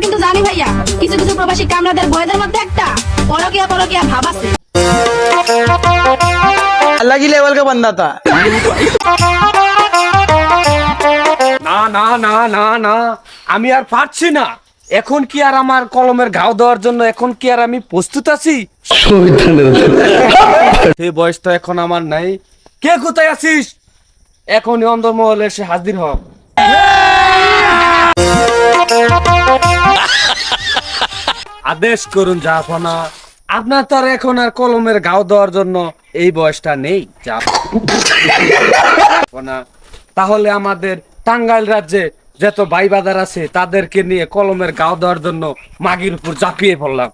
কিন্তু জানি ভাইয়া কিছু কিছু প্রবাসী কামলাদের বয়দের মধ্যে একটা পরকিয়া পরকিয়া ভাব আছে। अलग ही लेवल का बंदा था। না না না না না, আমি আর পারছি না। এখন কি আর আমার কলমের ঘাও দেওয়ার জন্য এখন কি আর আমি প্রস্তুত আছি? সেই বয়স তো এখন আমার নাই। কে কোথায় আছিস? এখনই অন্দরমহলে এসে হাজির হ। আদেশ করুন জাহাপনা, আপনার তো আর এখন আর কলমের ঘাও দেওয়ার জন্য এই বয়সটা নেই জাহাপনা। তাহলে আমাদের টাঙ্গাইল রাজ্যে যত ভাই বাজার আছে তাদেরকে নিয়ে কলমের ঘাও দেওয়ার জন্য মাগির উপর ঝাঁপিয়ে পড়লাম।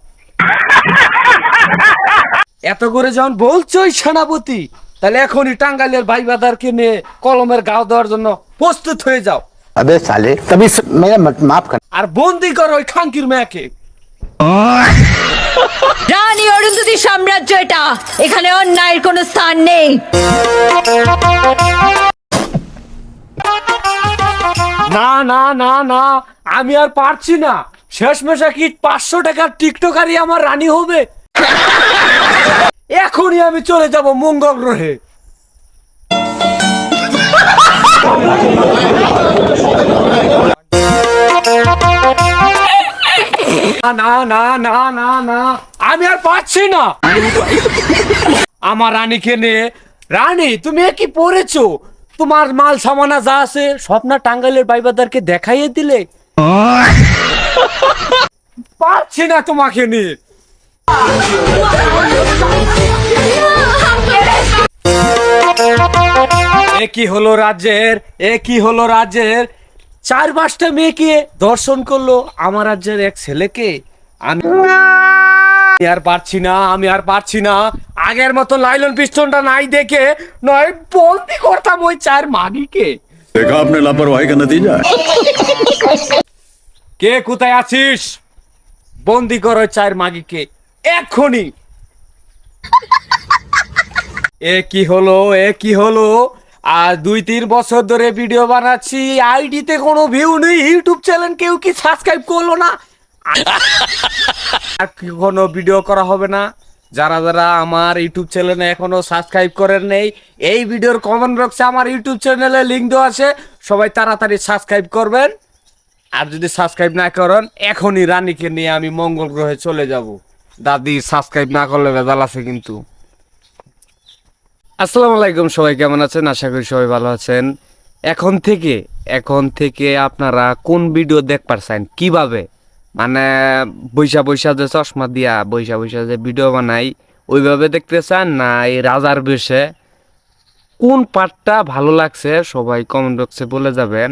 এত করে যখন বলছোই সেনাপতি, তাহলে এখনই টাঙ্গাইলের ভাই বাজারকে নিয়ে কলমের ঘাও দেওয়ার জন্য প্রস্তুত হয়ে যাও। अबे साले तभी मेरा माफ कर। আর বন্দি করো ওই খাঙ্কির মেয়েকে। রানী অরুন্ধতী সাম্রাজ্য এটা, এখানে অন্যায়ের কোনো স্থান নেই। না না না না, আমি আর পারছি না। শেষমেশে কি 500 টাকার টিকটকারই আমার রানী হবে? এখনই আমি চলে যাব মঙ্গল গ্রহে। না না না না না, আমি আর পারছি না। আমার রানীকে নিয়ে, রানী তুমি কি পড়েছো? তোমার মাল সামানা যা আছে সব না টাঙ্গাইলের বাইবাদারকে দেখাইয়ে দিলে। পারছি না তোমাকে নিয়ে। এ কি হলো রাজ্যের, এ কি হলো রাজ্যের 4-5টা মেয়েকে দর্শন করলো আমার রাজ্যের এক ছেলেকে। আমি আর পারছি না, আমি আর পারছি না। আগের মতো লাইলন পিস্টনটা নাই দেখে নয় বন্দি করতাম ওই 4 মাগিকে। देखा आपने लापरवाही का नतीजा। কে কোথায় আছিস? বন্দি কর ওই 4 মাগিকে এক্ষুনি। এ কি হলো, এ কি হলো? আর 2-3 বছর ধরে ভিডিও বানাচ্ছি, আইডিতে কোনো ভিউ নেই, ইউটিউব চ্যানেল কেউ কি সাবস্ক্রাইব করলো না। আর কোনো ভিডিও করা হবে না। যারা যারা আমার ইউটিউব চ্যানেলে এখনো সাবস্ক্রাইব করেন নেই, এই ভিডিওর কমেন্ট বক্সে আমার ইউটিউব চ্যানেলে লিংক দেওয়া আছে, সবাই তাড়াতাড়ি সাবস্ক্রাইব করবেন। আর যদি সাবস্ক্রাইব না করেন, এখনই রানীকে নিয়ে আমি মঙ্গল গ্রহে চলে যাব। দাদি সাবস্ক্রাইব না করলে ভেজাল আছে কিন্তু। আসসালামু আলাইকুম, সবাই কেমন আছেন? আশা করি সবাই ভালো আছেন। এখন থেকে আপনারা কোন ভিডিও দেখ পারছেন, কিভাবে মানে বৈশা বৈশা যে চশমা দিয়া বৈশা বৈশা যে ভিডিও বানাই ওইভাবে দেখতে চান, না এই রাজার বেশে? কোন পার্টটা ভালো লাগছে সবাই কমেন্ট বক্সে বলে যাবেন।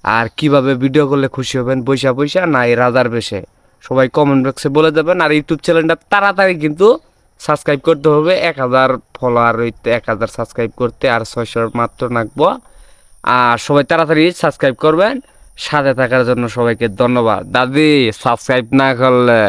আর কিভাবে ভিডিও করলে খুশি হবেন, বৈশা বৈশা না এই রাজার বেশে? সবাই কমেন্ট বক্সে বলে যাবেন। আর ইউটিউব চ্যানেলটা তাড়াতাড়ি কিন্তু সাবস্ক্রাইব করতে হবে। 1000 ফলোয়ার হইতে 1000 সাবস্ক্রাইব করতে আর 600 মাত্র লাগবো। আর সবাই তাড়াতাড়ি সাবস্ক্রাইব করবেন। সাথে থাকার জন্য সবাইকে ধন্যবাদ। দাদি সাবস্ক্রাইব না করলে